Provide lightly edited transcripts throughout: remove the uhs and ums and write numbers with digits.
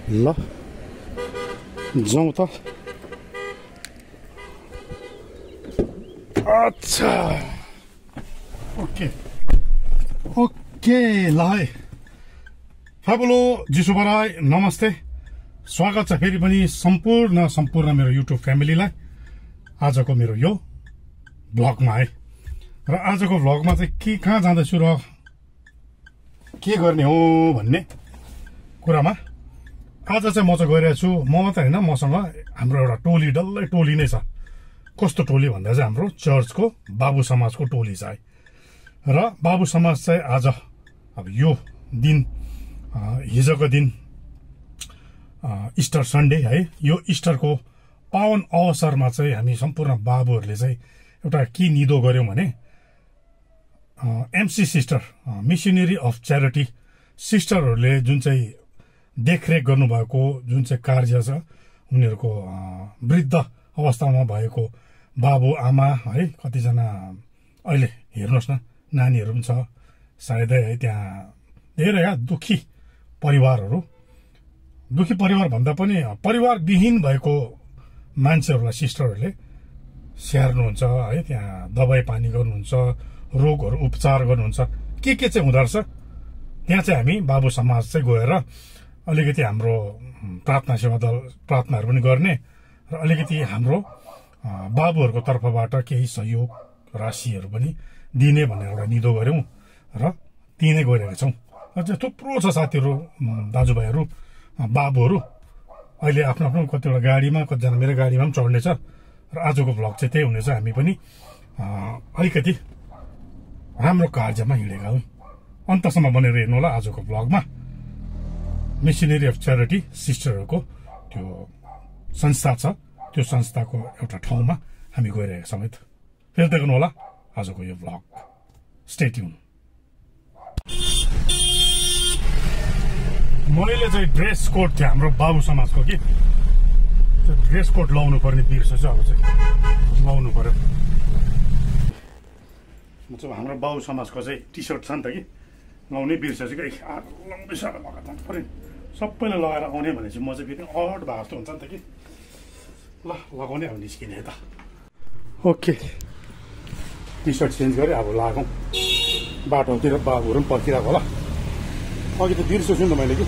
ल जाउँ त। अच्छा ओके ल है फाबुलो जिसुबराई नमस्ते। स्वागत छ फेरि पनि सम्पूर्ण मेरो युट्युब फ्यामिलीलाई आजको मेरो यो भ्लगमा है। र आजको भ्लगमा चाहिँ कहाँ जाँदैछु र के गर्ने हो भन्ने कुरामा आज चाहिँ म चाहिँ गइरहेको छु। म मात्रै होइन, मसँग हाम्रो एउटा टोली, डल्लै टोली नै छ। कस्तो टोली भन्दा चाहिँ हाम्रो चर्चको बाबु समाजको टोली छ है। र बाबु समाज चाहिँ आज अब यो दिन हिजोको दिन इस्टर सन्डे है, यो इस्टरको पावन अवसरमा चाहिँ हामी सम्पूर्ण बाबुहरूले चाहिँ एउटा के निदो गर्यौँ भने MC sister, missionary of charity सिस्टरहरूले जुन चाहिँ देखरेख गर्नुभएको जुन चाहिँ कार्य छ, उनीहरूको वृद्ध अवस्थामा भएको बाबु आमा है, कतिजना अहिले हेर्नुहोस् न नानीहरू पनि छ सायदै है, त्यहाँ धेरै दुखी परिवारहरू, दुखी परिवार भन्दा पनि परिवारविहीन भएको मान्छेहरूलाई सिस्टरहरूले स्याहार्नुहुन्छ है। त्यहाँ दबाई पानी गर्नुहुन्छ, रोगहरू उपचार गर्नुहुन्छ, के चाहिँ हुँदो रहेछ त्यहाँ चाहिँ हामी बाबु समाज चाहिँ गएर अलिकति हाम्रो प्रार्थना सेवा दल प्रार्थनाहरू पनि गर्ने र अलिकति हाम्रो बाबुहरूको तर्फबाट केही सहयोग राशिहरू पनि दिने भनेर एउटा निदो गऱ्यौँ र त्यही नै गइरहेका छौँ। अझ थुप्रो छ साथीहरू, दाजुभाइहरू, बाबुहरू अहिले आफ्नो आफ्नो कतिवटा गाडीमा, कतिजना मेरो गाडीमा पनि चढ्नेछ। र आजको भ्लग चाहिँ त्यही हुनेछ। हामी पनि अलिकति राम्रो कार्यमा हिँडेका हौँ। अन्तसम्म बनेर हेर्नु होला आजको भ्लगमा। मिसनरी अफ च्यारिटी सिस्टरहरूको त्यो संस्था छ, त्यो संस्थाको एउटा ठाउँमा हामी गइरहेका छौँ है त। फेरि देख्नु होला आजको यो भ्लग। Stay tune. मैले चाहिँ ड्रेस कोड थियो हाम्रो बाबु समाजको कि, त्यो ड्रेस कोड लाउनु पर्ने बिर्सेछु। अब चाहिँ लाउनु पर्यो। मतलब हाम्रो बाबु समाजको चाहिँ टी सर्ट छ नि त कि, लाउनै बिर्सेछु कि। लम्बी साह्रो लगाएर जानु पऱ्यो, सबैले लगाएर आउने भनेपछि म चाहिँ फेरि अड भएको जस्तो हुन्छ नि त कि। ल लगाउने अब निस्किने त। ओके टी सर्ट चेन्ज गरेँ, अब लागौँ। बाटोतिर बाबुहरू पनि पर्खिरहेको होला। अघि त बिर्सेछु नि त मैले कि,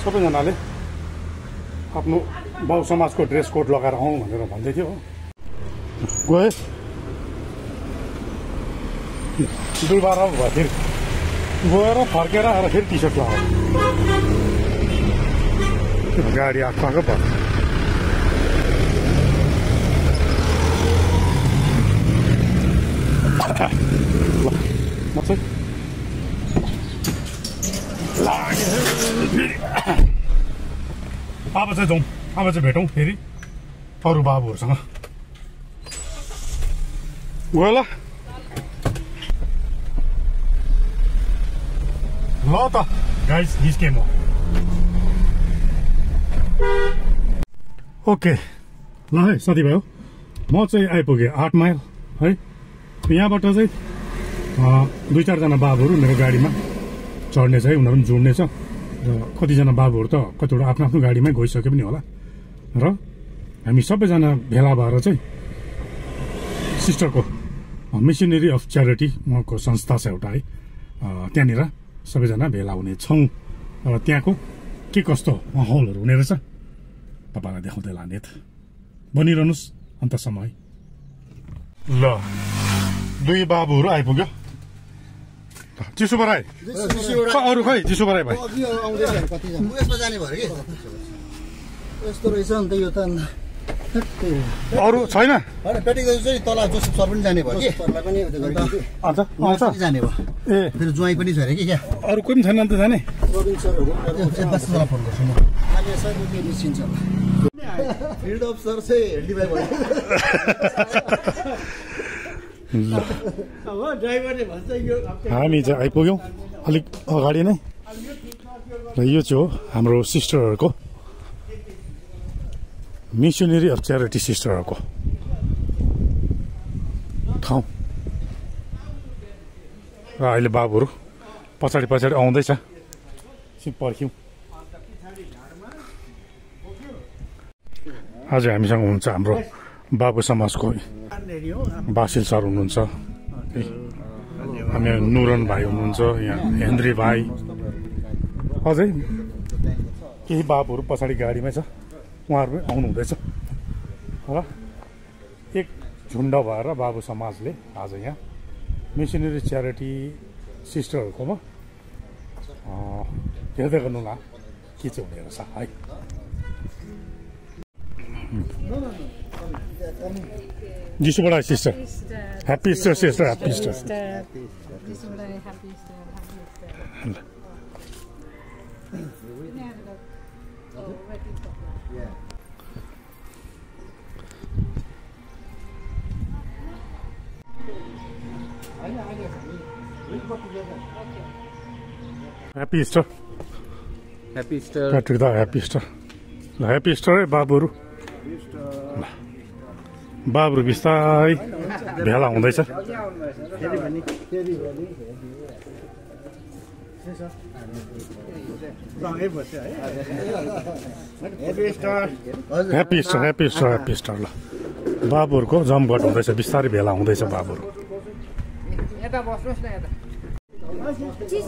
सबैजनाले आफ्नो बाबु समाजको ड्रेस कोड लगाएर आउँ भनेर भन्दै थियो हो। गएँ दुई बार भयो, फेरि गएर फर्केर आएर फेरि टी सर्ट लगायो। गाडी आएको भयो। म चाहिँ अब चाहिँ जाउँ, अब चाहिँ भेटौँ फेरि अरू बाबुहरूसँग। गयो ल त गाइस, निस्केँ म। ओके ल है साथीभाइ, म चाहिँ आइपुगेँ 8 माइल है। यहाँबाट चाहिँ 2-4जना बाबुहरू मेरो गाडीमा चढ्ने छ है, उनीहरू पनि जोड्ने छ। र कतिजना बाबुहरू त कतिवटा आफ्नो आफ्नो गाडीमै गइसके पनि होला। र हामी सबैजना भेला भएर चाहिँ सिस्टरको मिसनरी अफ च्यारिटी उहाँको संस्था छ एउटा है, त्यहाँनिर सबैजना भेला हुने छौँ। र त्यहाँको के कस्तो माहौलहरू हुने रहेछ तपाईँलाई देखाउँदै लाने त। बनिरहनुहोस् अन्तसम्म है। ल दुई बाबुहरू आइपुग्यो। चिसो बराई अरू खै चिसो बराई भाइ यस्तो रहेछ नि त यो त। अरू छैन? पेटी चाहिँ तल जोसेफ सर पनि जाने भयो कि, जाने भयो। ए फेरि ज्वाइँ पनि छ अरे कि क्या? अरू कोही पनि छैन नि त जाने? फोन गर्छु म। निस्किन्छ फिल्ड अफिसर चाहिँ डिभाइ भयो। हामी चाहिँ आइपुग्यौँ अलिक अगाडि नै। र यो चाहिँ हो हाम्रो सिस्टरहरूको, मिसनरी अफ च्यारिटी सिस्टरहरूको ठाउँ। र अहिले बाबुहरू पछाडि आउँदैछ, पर्ख्यौँ। आज हामीसँग हुन्छ हाम्रो बाबु समाजको बासिल सर हुनुहुन्छ, हामी नुरन भाइ हुनुहुन्छ, यहाँ हेन्द्री भाइ, अझै केही बाबुहरू पछाडि गाडीमै छ, उहाँहरू पनि आउनु हुँदैछ र एक झुन्ड भएर बाबु समाजले आज यहाँ मिसनरी च्यारिटी सिस्टरहरूकोमा हेर्दै गर्नुला के चाहिँ हुने रहेछ है। जिसुबाट sister happy Easter sister, happy Easter. Happy Easter, happy Easter, Patrick the happy Easter. ल ह्याप्पी इस्टर है बाबुहरू। बाबुहरू बिस्तारै भेला हुँदैछ। Happy Easter, happy Easter, happy Easter. ल बाबुहरूको जमघट हुँदैछ, बिस्तारै भेला हुँदैछ बाबुहरू।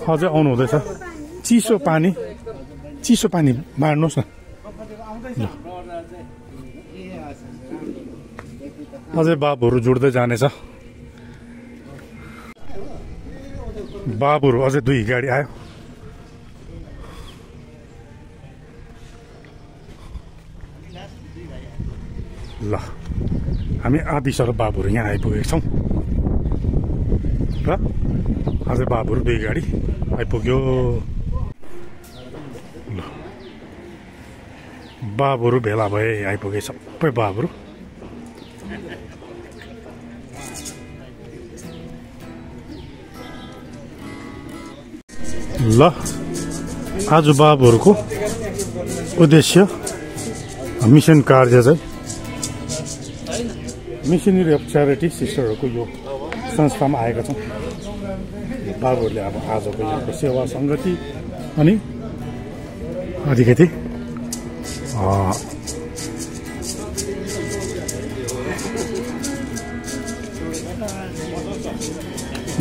अझै आउनु हुँदैछ। चिसो पानी मार्नुहोस् न। अझै बाबुहरू जुड्दै जानेछ। बाबुहरू अझै 2 गाडी आयो। ल हामी आधी सर बाबुहरू यहाँ आइपुगेका छौँ र अझै बाबुहरू 2 गाडी आइपुग्यो। ल बाबुहरू भेला भए आइपुगे सबै बाबुहरू। ल आज बाबुहरूको उद्देश्य मिसन कार्य चाहिँ मिसनरी अफ च्यारिटी सिस्टरहरूको यो संस्थामा आएका छौँ। बाबुहरूले अब आजको यहाँको सेवा सङ्गति अनि अलिकति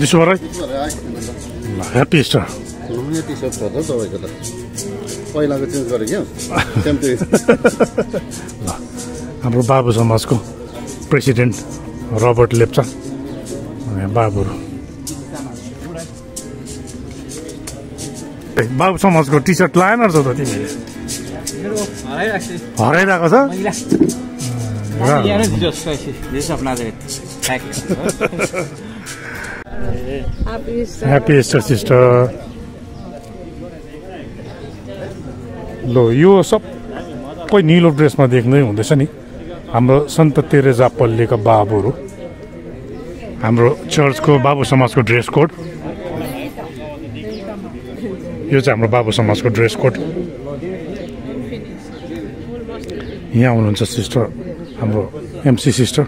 दिसुवार ल ह्याप्पी इस्टर। टी सर्ट छ त तपाईँको त पहिलाको चेन्ज गरेँ क्या। ल हाम्रो बाबु समाजको प्रेसिडेन्ट रबर्ट लेप्चा बाबुहरू। बाबु समाजको टी सर्ट लाएन रहेछ त तिमीले? हराइरहेको छ। Happy Easter sister. लो यो सबै निलो ड्रेसमा देख्दै हुँदैछ नि हाम्रो सन्त तेरेजा पल्लीका बाबुहरू। हाम्रो चर्चको बाबु समाजको ड्रेस कोड यो चाहिँ हाम्रो बाबु समाजको ड्रेस कोड। यहाँ हुनुहुन्छ सिस्टर हाम्रो एमसी सिस्टर।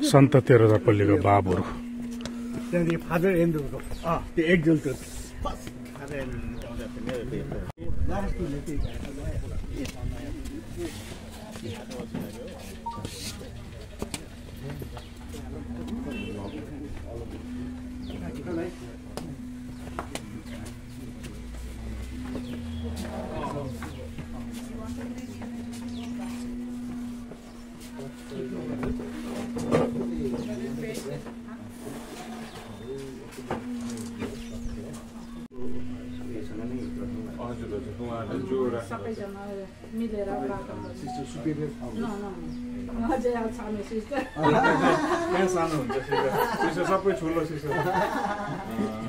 सन्त तेरेजा पल्लीको बाबुहरू। फादर एन्ड्रुको त्यो एक्जल त्यो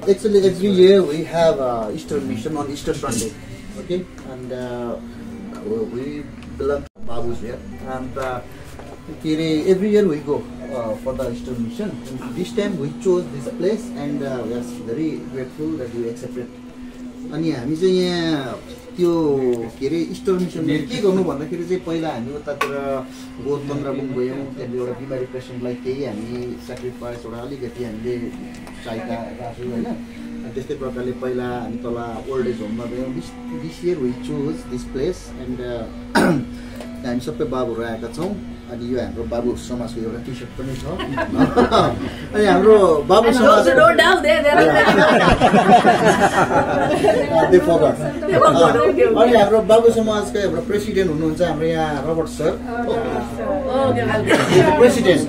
Actually, every year we have Easter mission on Easter Sunday, okay, and we belong to Babu's here, and every year we go for the Eastern Mission. This time we chose this place and we are very grateful that you accepted. अनि हामी चाहिँ यहाँ त्यो के अरे eastern मिसनले के गर्नु भन्दाखेरि चाहिँ पहिला हामी उतातिर गोतन्द्रबुङ गयौँ, त्यहाँनिर एउटा बिमारी पेसेन्टलाई केही हामी सेक्रिफाइस एउटा अलिकति हामीले सहायता राख्यौँ होइन। त्यस्तै प्रकारले पहिला हामी तल ओल्ड एज होममा गयौँ। This year we chose this place and हामी सबै बाबुहरू आएका छौँ। अनि यो हाम्रो बाबु समाजको एउटा टी सर्ट पनि छ। अनि हाम्रो बाबु समाज अनि हाम्रो बाबु समाजको एउटा प्रेसिडेन्ट हुनुहुन्छ हाम्रो यहाँ रबर्ट सर प्रेसिडेन्ट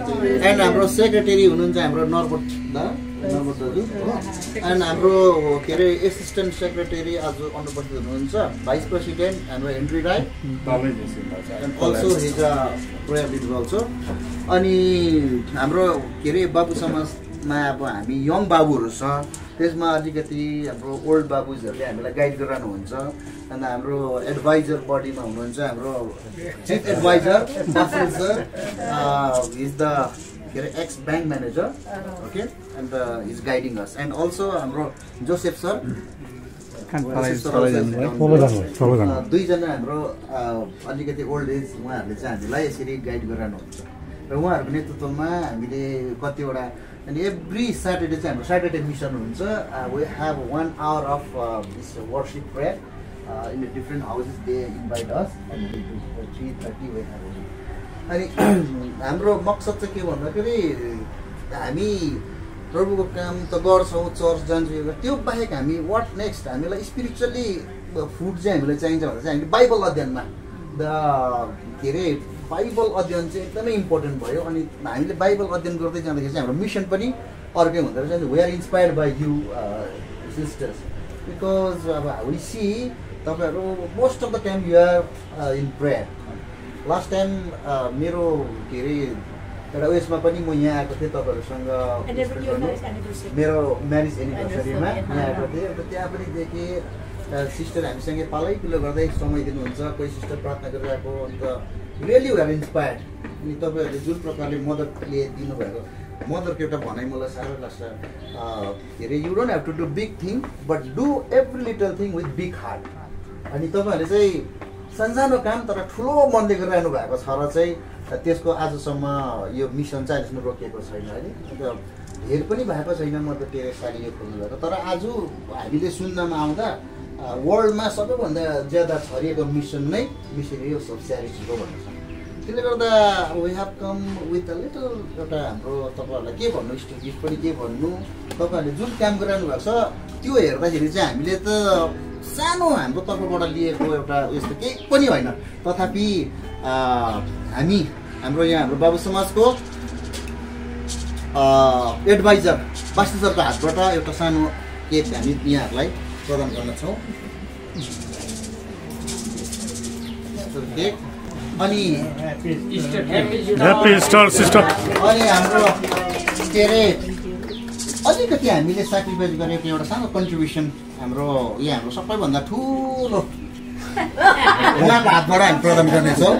एन्ड हाम्रो सेक्रेटरी हुनुहुन्छ हाम्रो नर्बर्ट दाजु एन्ड हाम्रो के अरे एसिस्टेन्ट सेक्रेटरी आज अनुपस्थित हुनुहुन्छ भाइस प्रेसिडेन्ट हाम्रो Henry Rai and also his a prayer leader also. अनि हाम्रो के अरे बाबु समाजमा अब हामी यङ बाबुहरू छ, त्यसमा अलिकति हाम्रो ओल्ड बाबुजहरूले हामीलाई गाइड गराउनुहुन्छ। अन्त हाम्रो एडभाइजर बडीमा हुनुहुन्छ हाम्रो chief adviser sir is the के अरे x bank manager okay and is guiding us and also हाम्रो जोसेफ सर दुईजना हाम्रो अलिकति ओल्ड एज उहाँहरूले चाहिँ हामीलाई यसरी गाइड गराउनुहुन्छ र उहाँहरूको नेतृत्वमा हामीले कतिवटा अनि एभ्री स्याटरडे चाहिँ हाम्रो स्याटरडे मिसन हुन्छ। We have 1 hour of this worship prayer in the different houses they invite us and 3:30 we have. अनि हाम्रो मकसद चाहिँ के भन्दाखेरि हामी प्रभुको काम त गर्छौँ, चर्च जान्छौँ, त्यो बाहेक हामी वाट नेक्स्ट हामीलाई स्पिरिचुअली फुड चाहिँ हामीलाई चाहिन्छ भन्दा चाहिँ हामीले बाइबल अध्ययनमा द के अरे बाइबल अध्ययन चाहिँ एकदमै इम्पोर्टेन्ट भयो। अनि हामीले बाइबल अध्ययन गर्दै जाँदाखेरि चाहिँ हाम्रो मिसन पनि अर्कै हुँदो रहेछ। We are inspired by you sisters because अब वी सी तपाईँहरू most of the time you are in prayer. Last time मेरो के अरे एउटा उयसमा पनि म यहाँ आएको थिएँ तपाईँहरूसँग मेरो म्यारिज एनिभर्सरीमा यहाँ आएको थिएँ। अन्त त्यहाँ पनि देखेँ सिस्टर हामीसँगै पालै पिलो गर्दै समय दिनुहुन्छ, कोही सिस्टर प्रार्थना गरिरहेको। अन्त रियली वी आर इन्सपायर्ड। अनि तपाईँहरूले जुन प्रकारले मदतले दिनुभएको मदरको एउटा भनाइ मलाई साह्रो लाग्छ के अरे you don't have to do big thing but do every little thing with big heart. अनि तपाईँहरूले चाहिँ सानसानो काम तर ठुलो मनले गरिरहनु भएको छ र चाहिँ त्यसको आजसम्म यो मिसन चाहिँ अहिलेसम्म रोकिएको छैन अहिले। अन्त धेर पनि भएको छैन मदर टेरेसाले यो खोल्नु भएको, तर आज हामीले सुन्नमा आउँदा वर्ल्डमा सबैभन्दा ज्यादा छरिएको मिसन नै मिसनरी अफ च्यारिटी हो भन्ने छ। त्यसले गर्दा we have come with a little एउटा हाम्रो तपाईँहरूलाई के भन्नु स्टोरी गिफ्ट पनि के भन्नु, तपाईँहरूले जुन काम गरिरहनु भएको छ त्यो हेर्दाखेरि चाहिँ हामीले त सानो हाम्रो तर्फबाट लिएको एउटा यस्तो केही पनि होइन। तथापि हामी हाम्रो यहाँ हाम्रो बाबु समाजको एडभाइजर बास्ती सरको हातबाट एउटा सानो केक हामी यहाँहरूलाई प्रदान गर्नेछौँ। केक अनि ह्याप्पी इस्टर सिस्टर। अनि हाम्रो के अरे अलिकति हामीले सेक्रिफाइस गरेको एउटा सानो कन्ट्रिब्युसन हाम्रो यहाँ हाम्रो सबैभन्दा ठुलो उहाँको हातबाट हामी प्रदान गर्नेछौँ।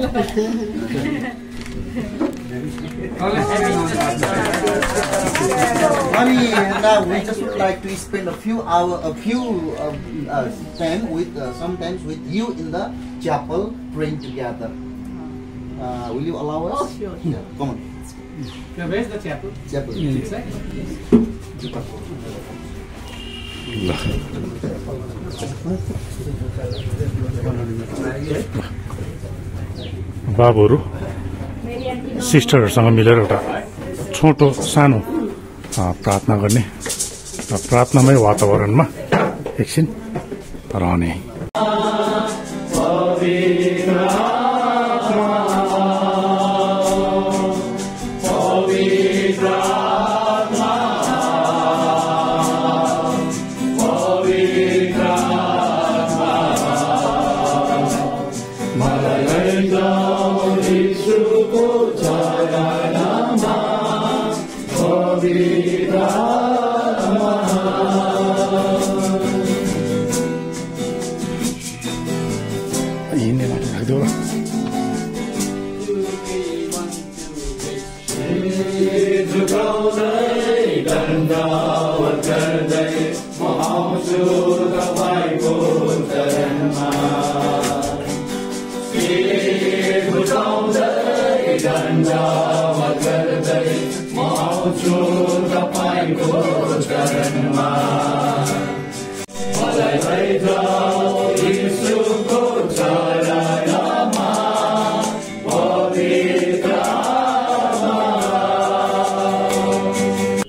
अनि now we just would like to spend a few time with sometimes with you in the chapel praying together. Will you allow us? Oh, sure. Yeah, come on. Now, where's the chapel? Chapel. Inside? बाबुहरू सिस्टरहरूसँग मिलेर एउटा छोटो सानो प्रार्थना गर्ने र प्रार्थनामै वातावरणमा एकछिन रहने। दण्डवत् गर्दै म आउँछु तपाईको चरणमा शिर झुकाउँदै दण्डवत् गर्दै म आउँछु तपाईको चरणमा मलाई लैजाऊ यीशुको चरणमा पवित्र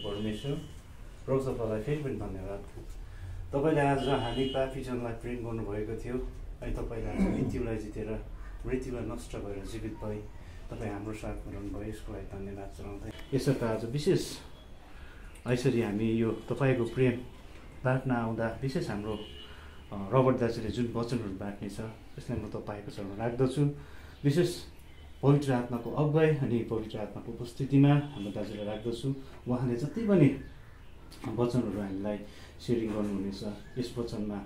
परमेश्वर प्रभु तपाईँलाई फेरि पनि धन्यवाद। तपाईँले आज हामी पापीजनलाई प्रेम गर्नुभएको थियो अनि तपाईँले आज मृत्युलाई जितेर मृत्युलाई नष्ट गरेर जीवित भए तपाईँ हाम्रो साथमा रहनुभयो, यसको लागि धन्यवाद चढाउँदै यसर्थ आज विशेष यसरी हामी यो तपाईँको प्रेम बाँड्न आउँदा विशेष हाम्रो रबर्ट दाजुले जुन वचनहरू बाँड्ने छ त्यसलाई म तपाईँको चरणमा राख्दछु। विशेष पवित्र आत्माको अगुवाई अनि पवित्र आत्माको उपस्थितिमा हाम्रो दाजुलाई राख्दछु। उहाँले जति पनि वचनहरू हामीलाई सेयरिङ गर्नुहुनेछ यस वचनमा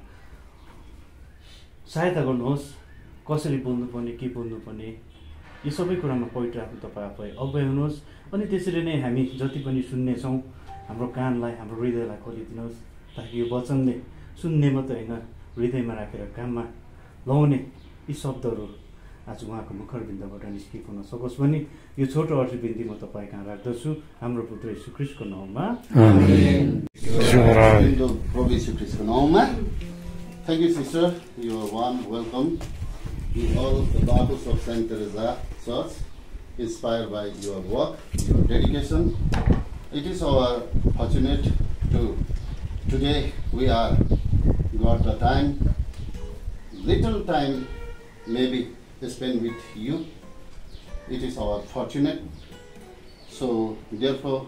सहायता गर्नुहोस्, कसरी बोल्नुपर्ने के बोल्नुपर्ने यो सबै कुरामा पवित्र आत्मा तपाईँ आफै अगुवाई हुनुहोस्। अनि त्यसरी नै हामी जति पनि सुन्नेछौँ हाम्रो कानलाई हाम्रो हृदयलाई खोलिदिनुहोस् ताकि यो वचनले सुन्ने मात्रै होइन हृदयमा राखेर काममा लाउने यी शब्दहरू आज उहाँको मुखरबिन्दबाट निस्किएको हुन सकोस् भने यो छोटो अर्थ बिन्ती म तपाईँ कहाँ राख्दछु हाम्रो पुत्र यीशु ख्रीष्टको नाममा। प्रभु यीशु ख्रीष्टको नाममा। Thank you, sister. You are warm welcome in all the daughters of Saint Teresa Church, inspired by your work, your dedication. It is our fortunate to today we are got the time, little time maybe spend with you. It is our fortunate. So therefore,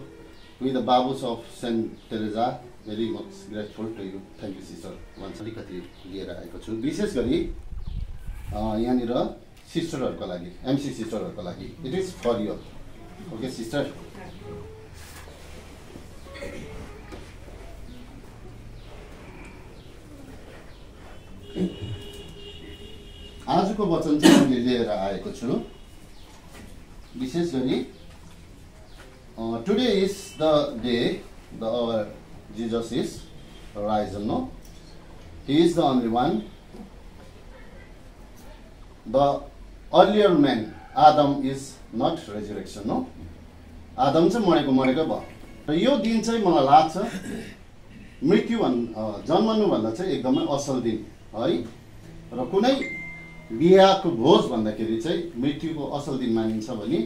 we the Babus of Saint Teresa very much grateful to you. Thank you, sister. Once अलिकति लिएर आएको छु विशेष गरी यहाँनिर सिस्टरहरुको लागि MC सिस्टरहरुको लागि it is for you okay sister. आजको वचन चाहिँ मैले लिएर आएको छु विशेष गरी today is the day the hour Jesus is risen, no? He is the only one. The earlier man, Adam, is not resurrection, no? Adam चाहिँ मरेको भयो र यो दिन चाहिँ मलाई लाग्छ मृत्यु जन्मनु भन्दा चाहिँ एकदमै असल दिन है। र कुनै बिहाको भोज भन्दाखेरि चाहिँ मृत्युको असल दिन मानिन्छ भने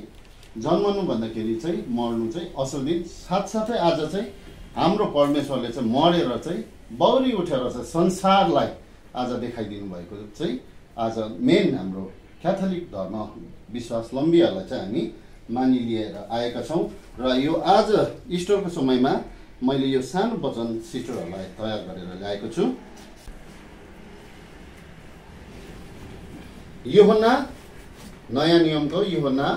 जन्मनु भन्दाखेरि चाहिँ मर्नु चाहिँ असल दिन। साथसाथै आज चाहिँ हाम्रो परमेश्वरले चाहिँ मरेर चाहिँ बौरी उठेर चाहिँ संसारलाई आज देखाइदिनु भएको चाहिँ आज मेन हाम्रो क्याथोलिक धर्म विश्वासलम्बीहरूलाई चाहिँ हामी मानिलिएर आएका छौँ। र यो आज इस्टरको समयमा मैले यो सानो वचन सिस्टरहरूलाई तयार गरेर ल्याएको छु। यूहन्ना नयाँ नियमको यूहन्ना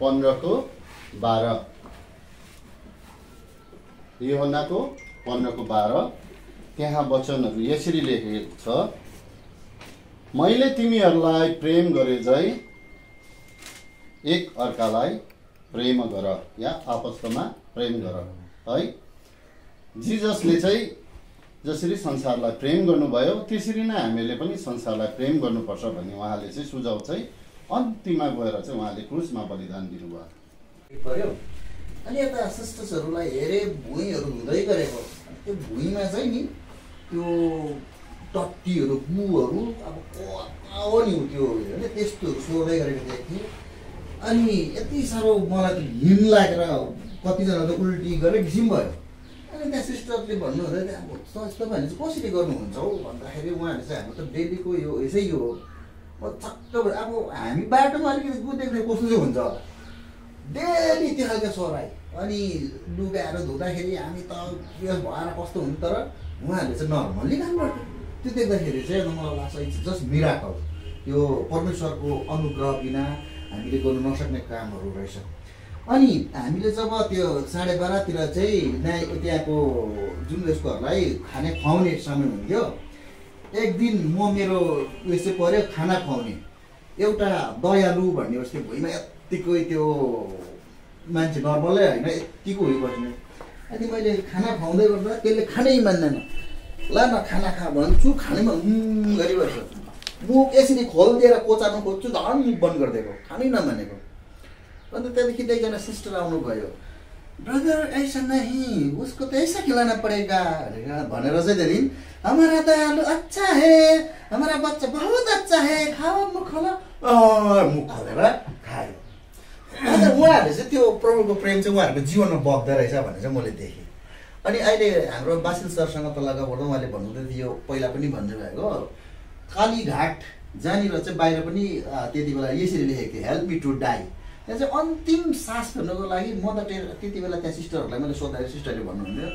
15:12 यूहन्नाको 15:12 त्यहाँ वचनहरू यसरी लेखिएको छ, मैले तिमीहरूलाई प्रेम गरे झै एक अर्कालाई प्रेम गर या आपसमा प्रेम गर है। जिजसले चाहिँ जसरी संसारलाई प्रेम गर्नुभयो त्यसरी नै हामीले पनि संसारलाई प्रेम गर्नुपर्छ भन्ने उहाँले चाहिँ सुझाव चाहिँ अन्तिममा गएर चाहिँ उहाँले क्रुसमा बलिदान दिनुभयो। अनि यता सिस्टर्सहरूलाई हेरे भुइँहरू हुँदै गरेको त्यो भुइँमा चाहिँ नि त्यो टट्टीहरू गुहरू अब हो नि त्यो होइन त्यस्तोहरू सोर्दै गरेको देख्थेँ। अनि यति साह्रो मलाई त घिन लागेर कतिजना त उल्टी गरेर घिसिम भयो। अनि त्यहाँ सिस्टरले भन्नुहुँदै थियो अब तपाईँहरूले चाहिँ कसरी गर्नुहुन्छ हौ भन्दाखेरि उहाँहरूले चाहिँ हाम्रो त डेलीको यो यसै यो छक्क अब हामी बाटोमा अलिकति गु देख्ने कस्तो चाहिँ हुन्छ होला डेली त्यो खालको सोराइ अनि लुगाहरू धुँदाखेरि हामी त उयो भएर कस्तो हुन्छ तर उहाँहरूले चाहिँ नर्मल्ली काम गर्थ्यो। त्यो देख्दाखेरि चाहिँ मलाई लाग्छ इट्स जस्ट मिराकल, यो परमेश्वरको अनुग्रह बिना हामीले गर्नु नसक्ने कामहरू रहेछ। अनि हामीले जब त्यो 12:30तिर चाहिँ त्यहाँको जुन यसकोहरूलाई खाने खुवाउने समय हुन्थ्यो, एक दिन म मेरो उयस चाहिँ पऱ्यो खाना खुवाउने एउटा दयालु भन्ने उसको भुइँमा यत्तिकै त्यो मान्छे नर्मलै होइन यत्तिको उयो बस्ने अनि मैले खाना खुवाउँदै गर्दा त्यसले खानै मान्दैन। ल न खाना खा भन्छु, खानैमा गरिबस्छ। मुख यसरी खोलिदिएर कोचार्नु खोज्छु, झन् मुख बन्द गरिदिएको, खानै नमानेको। अन्त त्यहाँदेखि एकजना सिस्टर आउनुभयो, ब्रदर ऐसा नहीं, उसको तो ऐसा खिलाना पड़ेगा भनेर चाहिँ त्यहाँदेखि हमारा त आलु अच्छा है, हमारा बच्चा बहुत अच्छा है, खाओ मुख खोला। मुख खोलेर खायो। अन्त उहाँहरूले चाहिँ त्यो प्रभुको प्रेम चाहिँ उहाँहरूको जीवनमा बग्दो रहेछ भन्ने चाहिँ मैले देखेँ। अनि अहिले हाम्रो बासिल सरसँग त लगाउँदा उहाँले भन्नुहुँदै थियो, पहिला पनि भन्नुभएको कालीघाट जहाँनिर चाहिँ बाहिर पनि त्यति बेला यसरी लेखेको थियो, हेल्प मी टु डाई। त्यहाँ चाहिँ अन्तिम सास फेर्नको लागि मदर त्यति बेला त्यहाँ सिस्टरहरूलाई मैले सोद्धाखेरि सिस्टरले भन्नुहुन्थ्यो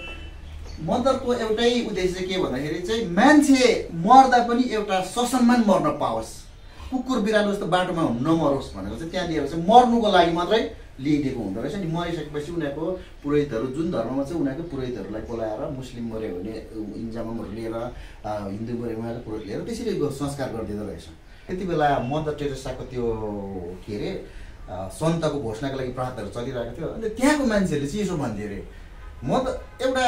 मदरको एउटै उद्देश्य के भन्दाखेरि चाहिँ मान्छे मर्दा पनि एउटा ससम्मान मर्न पाओस्, कुकुर बिरालो जस्तो बाटोमा नमरोस् भनेर चाहिँ त्यहाँनिर चाहिँ मर्नुको लागि मात्रै लिइदिएको हुँदो रहेछ नि। मरिसकेपछि उनीहरूको पुरोहितहरू, जुन धर्ममा चाहिँ उनीहरूको पुरोहितहरूलाई बोलाएर, मुस्लिम मऱ्यो भने इन्जामहरू लिएर, हिन्दू मऱ्यो उनीहरूको पुरोहित लिएर त्यसरी संस्कार गरिदिँदो रहेछ। त्यति बेला मदर टेरेसाको त्यो के अरे सन्तको घोषणाको लागि प्रार्थनाहरू चलिरहेको थियो। अन्त त्यहाँको मान्छेहरूले चाहिँ यसो भन्थ्यो अरे, म त एउटा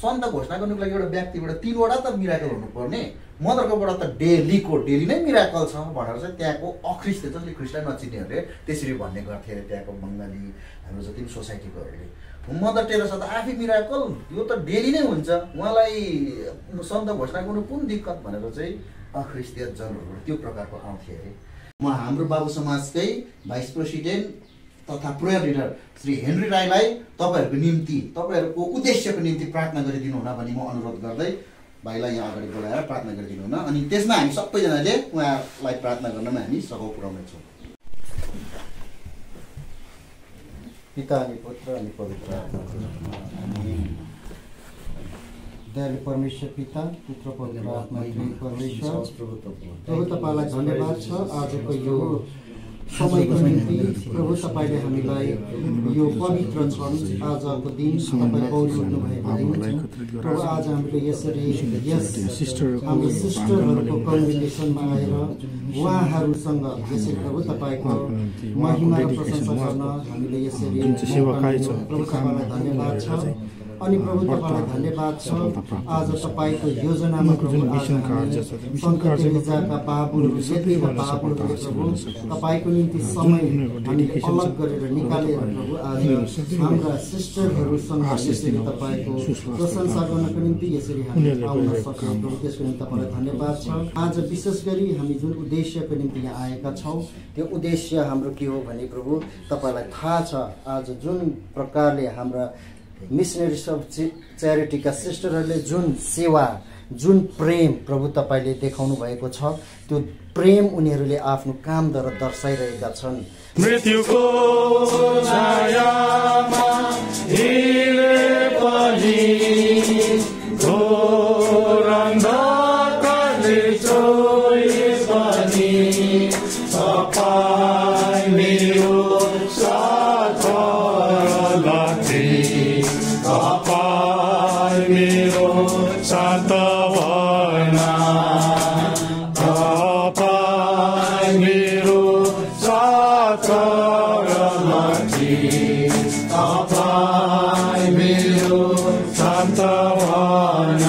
सन्त घोषणा गर्नुको लागि एउटा व्यक्तिबाट 3 वटा त मिराकल हुनुपर्ने, मदरकोबाट त डेली नै मिराकल छ भनेर चाहिँ त्यहाँको अख्रिस्ते जसले ख्रिस्टलाई नचिन्नेहरूले त्यसरी भन्ने गर्थे अरे। त्यहाँको बङ्गाली हाम्रो जति पनि सोसाइटीकोहरूले मदर टेरेसा त आफै मिराकल, यो त डेली नै हुन्छ, उहाँलाई सन्त घोषणा गर्नु कुन दिक्कत भनेर चाहिँ अख्रिस्तीय जनहरू त्यो प्रकारको आउँथे अरे। म हाम्रो बाबु समाजकै भाइस प्रेसिडेन्ट तथा प्रेयर लिडर श्री हेनरी राईलाई तपाईँहरूको निम्ति, तपाईँहरूको उद्देश्यको निम्ति प्रार्थना गरिदिनु हुन भनी म अनुरोध गर्दै भाइलाई यहाँ अगाडि बोलाएर प्रार्थना गरिदिनु हुन। अनि त्यसमा हामी सबैजनाले उहाँलाई प्रार्थना गर्नमा हामी सघाउ पुर्याउनेछौँ। पिता अनि पुत्र अनि पवित्र आत्मा। दयालु परमेश्वर पिता, पुत्र पवित्र आत्मा परमेश्वर, प्रभु तपाईँलाई धन्यवाद छ आजको यो समयको निम्ति। प्रभु तपाईँले हामीलाई यो पवित्र क्षण आजको दिन तपाईँ पौड्नु भएको दिन, प्रभु आज हामीले यसरी हाम्रो सिस्टरहरूको कन्भिनेसनमा आएर उहाँहरूसँग यसरी प्रभु तपाईँको महिमा र प्रशंसा गर्न हामीले यसरी प्रभु तपाईँलाई धन्यवाद छ। अनि प्रभु तपाईँलाई धन्यवाद छ आज तपाईँको योजनामा प्रभु सङ्कटेका बाबुहरू प्रभु तपाईँको निम्ति समय हामीले अलग गरेर निकालेर प्रभु आज हाम्रा सिस्टरहरूसँग यसरी तपाईँको प्रशंसा गर्नको निम्ति यसरी हामी आउन सक्छौँ प्रभु, त्यसको निम्ति तपाईँलाई धन्यवाद छ। आज विशेष गरी हामी जुन उद्देश्यको निम्ति यहाँ आएका छौँ त्यो उद्देश्य हाम्रो के हो भने प्रभु तपाईँलाई थाहा छ आज जुन प्रकारले हाम्रा मिसनरिज अफ च्यारिटीका सिस्टरहरूले जुन सेवा, जुन प्रेम प्रभु तपाईँले देखाउनु भएको छ त्यो प्रेम उनीहरूले आफ्नो कामद्वारा दर्शाइरहेका छन्। मृत्युको छायामा हिँडे पनि घोर अन्धकारले छोए पनि तपाईँ मेरो साथ लाग्थे, तपाईँ मेरो साथ भएन, तपाईँ मेरो साथ लाग्थे, तपाईँ मेरो साथ भएन।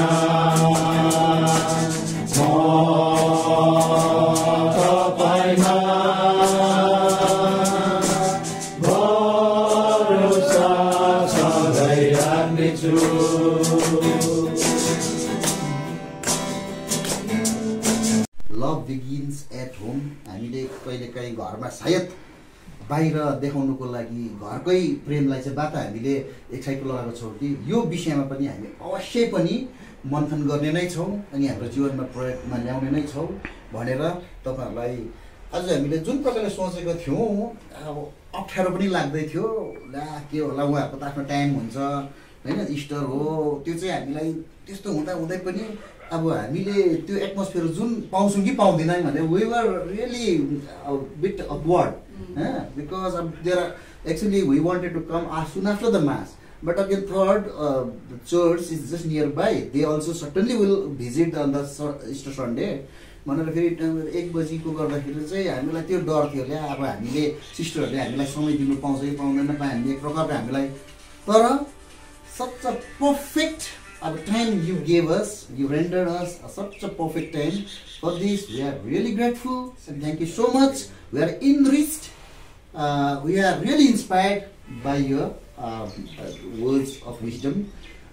म तपाईँमा भरोसा सधैँ राख्नेछु। Love begins at home. हामीले कहिलेकाहीँ घरमा सायद बाहिर देखाउनुको लागि घरकै प्रेमलाई चाहिँ बाटा हामीले एक साइडको लगाएको छौँ कि यो विषयमा पनि हामी अवश्य पनि मन्थन गर्ने नै छौँ अनि हाम्रो जीवनमा प्रयोगमा ल्याउने नै छौँ भनेर तपाईँहरूलाई आज हामीले जुन प्रकारले सोचेको थियौँ अब अप्ठ्यारो पनि लाग्दै थियो। ला के होला, उहाँहरूको त आफ्नो टाइम हुन्छ होइन, इस्टर हो, त्यो चाहिँ हामीलाई त्यस्तो हुँदा हुँदै पनि अब हामीले त्यो एटमोस्फियर जुन पाउँछौँ कि पाउँदैनौँ भने we were really bit upward because there are actually we wanted to come soon after the mass but again third church is just nearby, they also certainly will visit on the Easter Sunday भनेर फेरि 1 बजीको गर्दाखेरि चाहिँ हामीलाई त्यो डर थियो ल्या अब हामीले सिस्टरहरूले हामीलाई समय दिनु पाउँछ कि पाउँदैन हामीले एक प्रकारले हामीलाई। तर such a perfect time you gave us. You rendered us such a perfect time. For this, we are really grateful and thank you so much. We are enriched. We are really inspired by your words of wisdom.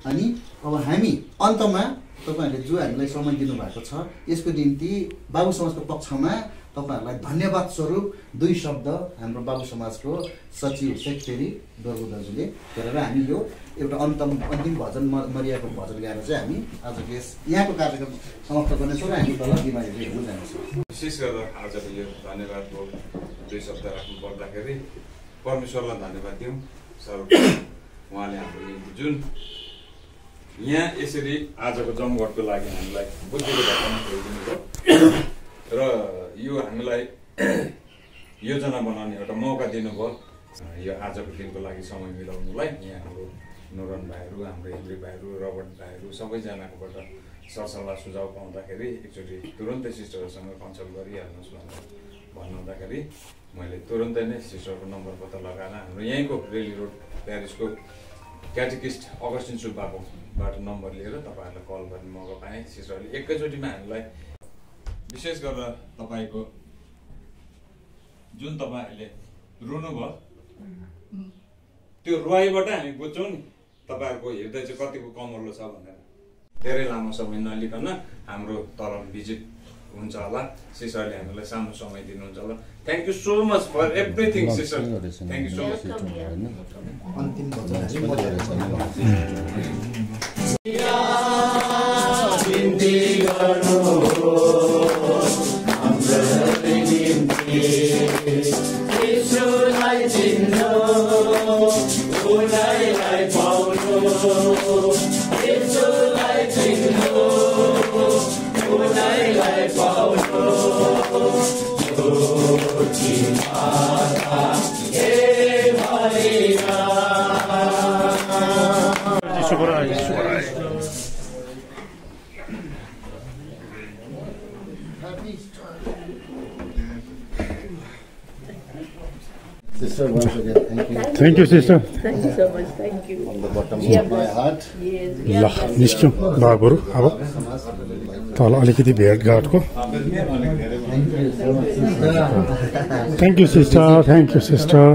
अनि अब हामी अन्तमा तपाईहरुले जो हामीलाई समय दिनुभएको छ यसको निम्ति बाबु समाजको पक्षमा तपाईहरुलाई धन्यवाद स्वरूप दुई शब्द हाम्रो बाबु समाजको सचिव सेक्रेटरी दर्बु दाजुले गरेर हामी यो एउटा अन्तिम भजन मरियाको भजन गाएर चाहिँ हामी आजको यस यहाँको कार्यक्रम समाप्त गर्नेछौँ र हामी तल बिमारीले हेर्न जान्छौँ। विशेष गरेर आजको यो धन्यवादको दुई शब्द राख्नु पर्दाखेरि परमेश्वरलाई धन्यवाद दिउँ। उहाँले हाम्रो निम्ति जुन यहाँ यसरी आजको जमघटको लागि हामीलाई बुद्धिको घटना खोलिदिनु भयो र यो हामीलाई योजना बनाउने एउटा मौका दिनुभयो। यो आजको दिनको लागि समय मिलाउनुलाई यहाँ हाम्रो नुरन भाइहरू, हाम्रो हेनरी भाइहरू, रबर्ट भाइहरू सबैजनाकोबाट सरसल्लाह सुझाव पाउँदाखेरि एकचोटि तुरुन्तै सिस्टरहरूसँग कन्सल्ट गरिहाल्नुहोस् भनेर भन्नुहुँदाखेरि मैले तुरुन्तै नै सिस्टरको नम्बर पत्ता लगाएर हाम्रो यहीँको रेली रोड प्यारिसको क्याटेकिस्ट अगस्टिन सुब्बाकोबाट नम्बर लिएर तपाईँहरूलाई कल गर्ने मौका पाएँ। सिस्टरले एकैचोटिमा हामीलाई विशेष गरेर तपाईँको जुन तपाईँहरूले रुनुभयो त्यो रुवाईबाट हामी बुझ्छौँ नि तपाईँहरूको हृदय चाहिँ कतिको कमर्लो छ भनेर। धेरै लामो समय नलिकन हाम्रो तल भिजिट हुन्छ होला। सिस्टरले हामीलाई सानो समय दिनुहुन्छ होला। Thank you so much for everything sister. Thank you so much. अन्तिम भजन Sister, once again, thank you. Thank you, sister. Thank you so much. Thank you. From the bottom of my heart. Yes. ल निस्क्यौँ बाबुहरू अब तल अलिकति भेटघाटको। Thank you sister. Thank you sister.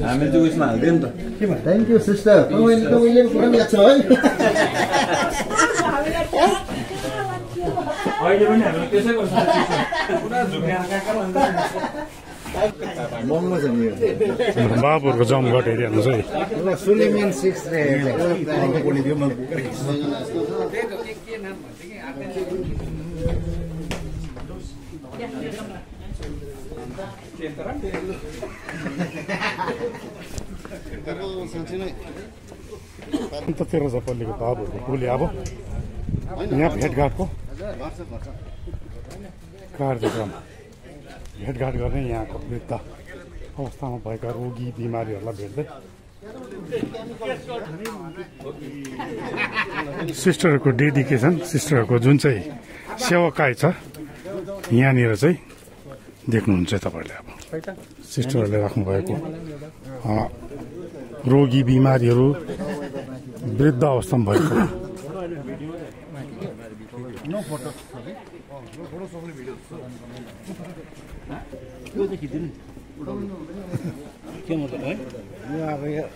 हामी चाहिँ उयसमा हाल्दियो नि त। Thank you sister. तपाईँले पुरा याद छ है। अहिले पनि हामीले त्यसै गर्छ पुरा झुक्याएर महँगो छ नि यो बाबुहरूको जमघट हेरिहाल्नुहोस् है। सुलेमान 6 रे बोलिदियो म अन्त तेह्र जपल्लीको बाबुहरूको टोली अब यहाँ भेटघाटको कार्यक्रम भेटघाट गर्ने यहाँको वृद्ध अवस्थामा भएका रोगी बिमारीहरूलाई भेट्दै सिस्टरहरूको डेडिकेसन, सिस्टरहरूको जुन चाहिँ सेवाकाई छ यहाँनिर चाहिँ देख्नुहुन्छ तपाईँहरूले। अब सिस्टरहरूले राख्नुभएको रोगी बिमारीहरू वृद्ध अवस्थामा भएको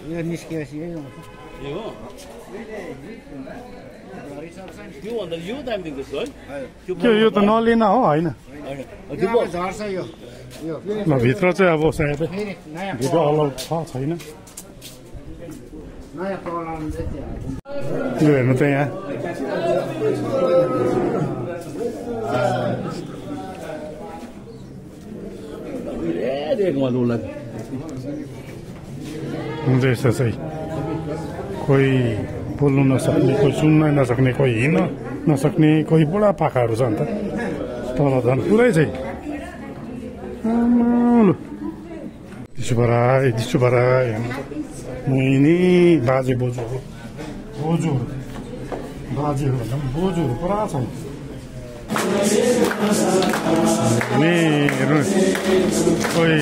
यो निस्किएपछि यो त नलिन हो होइन। झर्छ यो ल भित्र चाहिँ अब सायद भिडियो अलाउड छ छैन यो हेर्नु त यहाँ हुन्छ। यस्तो चाहिँ कोही बोल्नु नसक्ने, कोही सुन्न नसक्ने, कोही हिँड्न नसक्ने, कोही बुढापाकाहरू छ अन्त तल झन् पुरै चाहिँ दिसु बराई मुइनी बाजे बोजूहरू बाजेहरू भन्दा पनि बोजूहरू पुरा छन्। कोही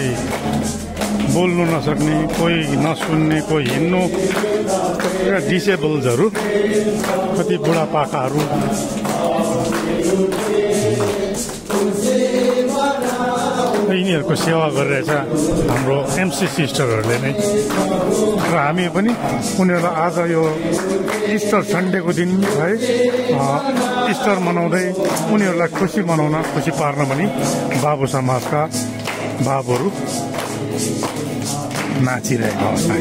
बोल्नु नसक्ने, कोही नसुन्ने, कोही हिँड्नु डिसेबल्सहरू, कति बुढापाकाहरू यिनीहरूको सेवा गरिरहेछ हाम्रो एमसी सिस्टरहरूले नै। र हामी पनि उनीहरूलाई आज यो इस्टर सन्डेको दिन है इस्टर मनाउँदै उनीहरूलाई खुसी मनाउन, खुसी पार्न पनि बाबु समाजका बाबुहरू नाचिरहेको अवस्था।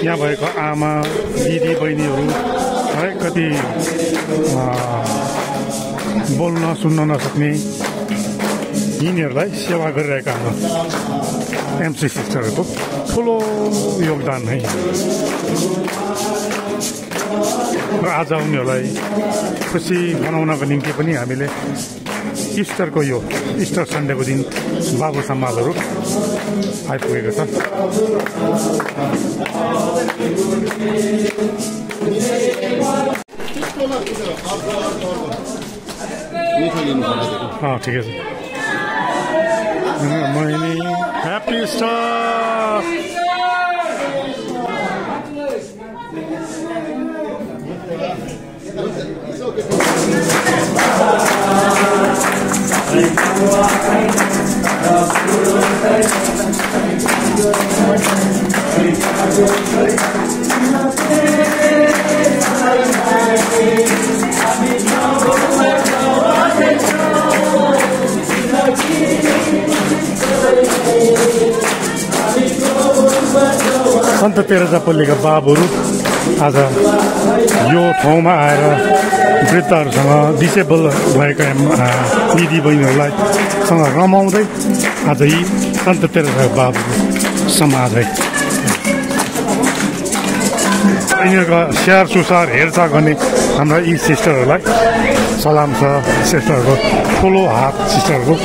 यहाँ भएको आमा दिदी बहिनीहरू है, कति बोल्न सुन्न नसक्ने यिनीहरूलाई सेवा गरिरहेका हाम्रो एमसी सिस्टरहरूको ठुलो योगदान है। र आज उनीहरूलाई खुसी मनाउनको निम्ति पनि हामीले इस्टरको यो इस्टर सन्डेको दिन बाबु समाजहरू आइपुगेको छ। ठिकै छ। मैले ह्याप्पी इस्टर। सन्त तेरेजा पल्लीका बाबुहरू आज यो ठाउँमा आएर वृद्धहरूसँग, डिसेबल भएका दिदी बहिनीहरूलाई सँग रमाउँदै आज यी सन्त तेरेजा बाबु समाज है। यिनीहरूको स्याहार सुसार हेरचाह गर्ने हाम्रा यी सिस्टरहरूलाई सलाम छ। सिस्टरहरूको ठुलो हात सिस्टरहरूको।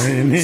नि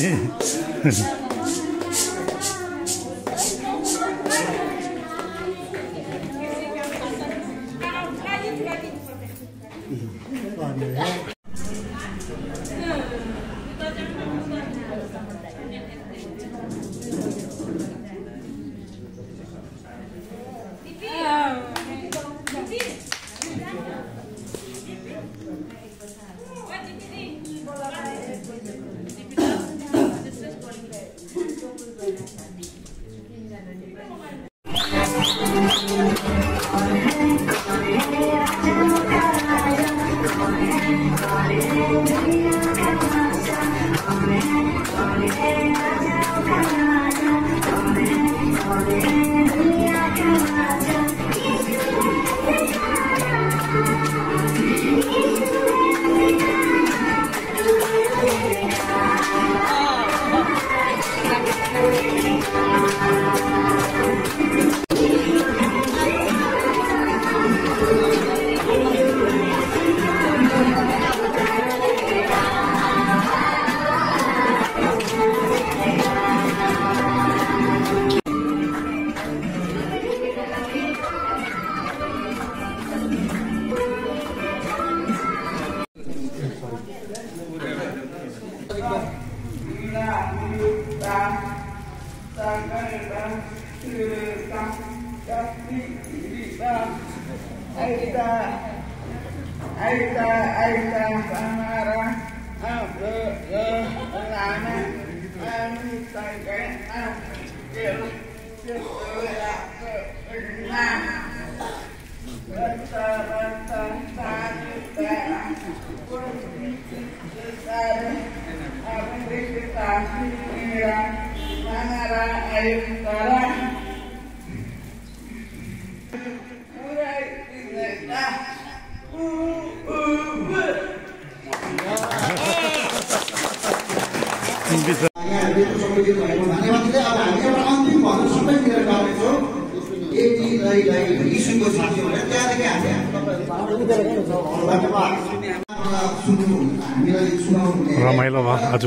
रमाइलो भयो आज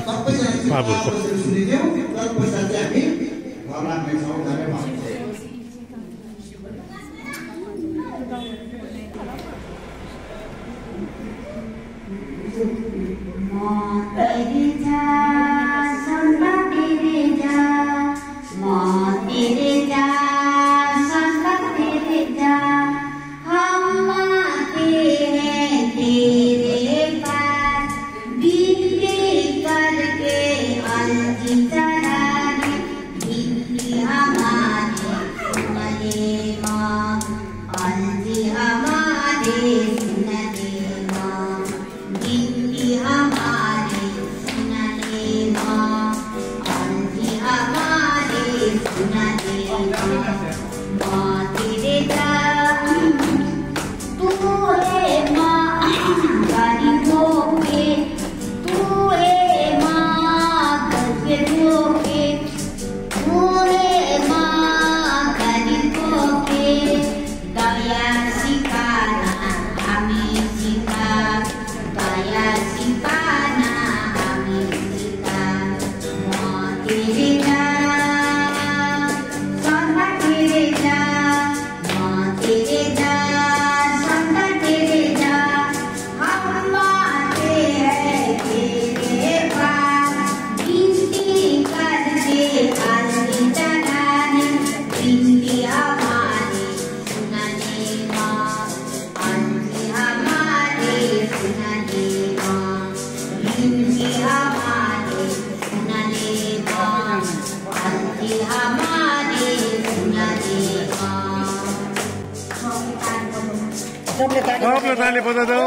बाबुहरूको ताली बजा दो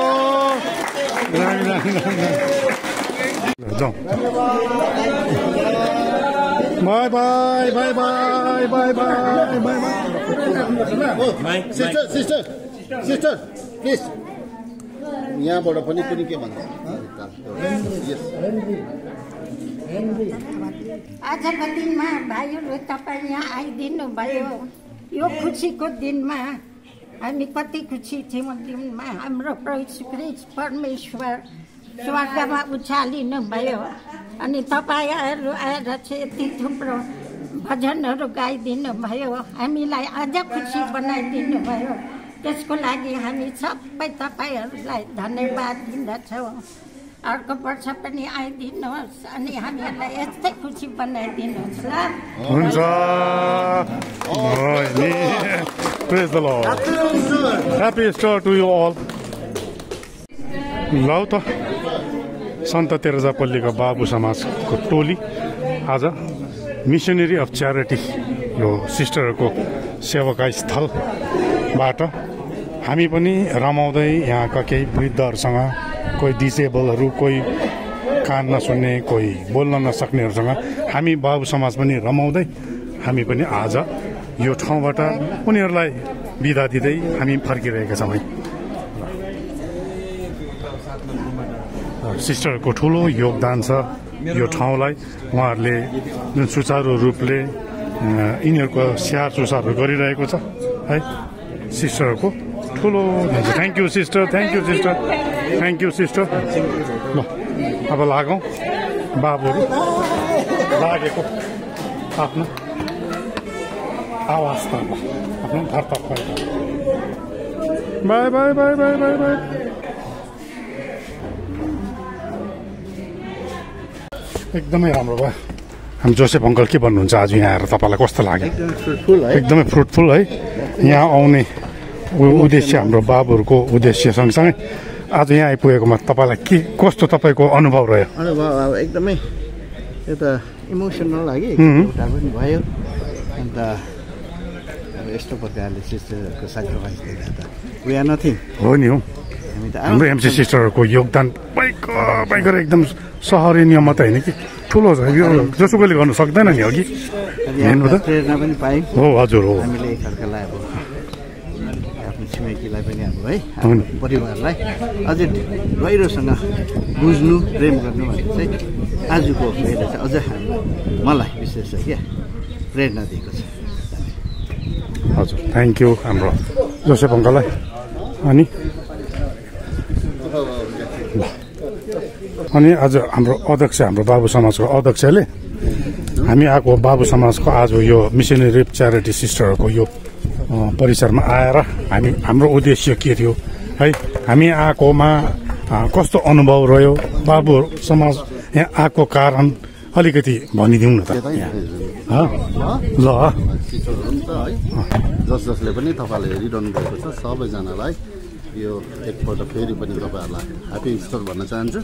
जाओ bye bye bye bye bye bye bye sister sister sister please यहाँबाट पनि कुनै के भन्छ आजको दिनमा भाइहरू तपाईँ यहाँ आइदिनु भयो यो खुसीको दिनमा हामी कति खुसी थियौँ दिनमा हाम्रो प्रभु परमेश्वर स्वर्गमा उछालिनु भयो अनि तपाईँहरू आएर चाहिँ यति थुप्रो भजनहरू गाइदिनु भयो हामीलाई अझ खुसी बनाइदिनु भयो त्यसको लागि हामी सबै तपाईँहरूलाई धन्यवाद दिन्दछौँ अर्को वर्ष पनि आइदिनुहोस् अनि हामीहरूलाई यस्तै खुसी बनाइदिनुहोस् ल हुन्छ Praise the Lord. Happy Easter to you all. ल त सन्त तेरेजा पल्लीको बाबु समाजको टोली आज मिसनरी अफ च्यारिटी यो सिस्टरहरूको सेवाकाई स्थलबाट हामी पनि रमाउँदै यहाँका केही वृद्धहरूसँग कोही डिसेबलहरू कोही कान नसुन्ने कोही बोल्न नसक्नेहरूसँग हामी बाबु समाज पनि रमाउँदै हामी पनि आज यो ठाउँबाट उनीहरूलाई बिदा दिँदै हामी फर्किरहेका छौँ है सिस्टरको ठुलो योगदान छ यो ठाउँलाई उहाँहरूले जुन सुचारू रूपले यिनीहरूको स्याहार सुसारहरू गरिरहेको छ है सिस्टरहरूको ठुलो thank you sister thank you sister thank you sister ल अब लागौँ बाबुहरू लागेको आफ्नो आवाज त आफ्नो धर्तक bye bye bye bye bye bye एकदमै राम्रो भयो हामी जोसेफ अङ्कल के भन्नुहुन्छ आज यहाँ आएर तपाईँलाई कस्तो लाग्यो एकदमै फ्रुटफुल है यहाँ आउने उद्देश्य हाम्रो बाबुहरूको उद्देश्य सँगसँगै आज यहाँ आइपुगेकोमा तपाईँलाई के कस्तो तपाईँको अनुभव रह्यो अनुभव एकदमै यो त इमोसनल लाग्यो एउटा पनि भयो अन्त अब यस्तो प्रकारले सिस्टरहरूको सेक्रिफाइस देख्दा त वी आर नथिङ हो नि हो हाम्रो एमसी सिस्टरहरूको योगदान बाइकर एकदम सहरीय मात्रै होइन कि ठुलो छ यो जसोकोले गर्नु सक्दैन नि अघि प्रेरणा पनि पायौँ हो हजुर हो हामीले एकअर्कालाई अब आफ्नो छिमेकीलाई पनि अब है परिवारलाई अझै गहिरोसँग बुझ्नु प्रेम गर्नु भने चाहिँ आजको भेटले चाहिँ अझ मलाई विशेष छ क्या प्रेरणा दिएको छ हजुर थ्याङ्क यू हाम्रो जोसेफ अङ्कललाई अनि आज हाम्रो अध्यक्ष हाम्रो बाबु समाजको अध्यक्षले हामी आएको बाबु समाजको आज यो मिसनरी च्यारिटी सिस्टरहरूको यो परिसरमा आएर हाम्रो उद्देश्य के थियो है हामी आएकोमा कस्तो अनुभव रह्यो बाबु समाज यहाँ आएको कारण अलिकति भनिदिउँ न त ल जसले पनि तपाईँले हेरिरहनु भएको छ सबैजनालाई यो एकपल्ट फेरि पनि तपाईँहरूलाई ह्याप्पी इस्टर भन्न चाहन्छु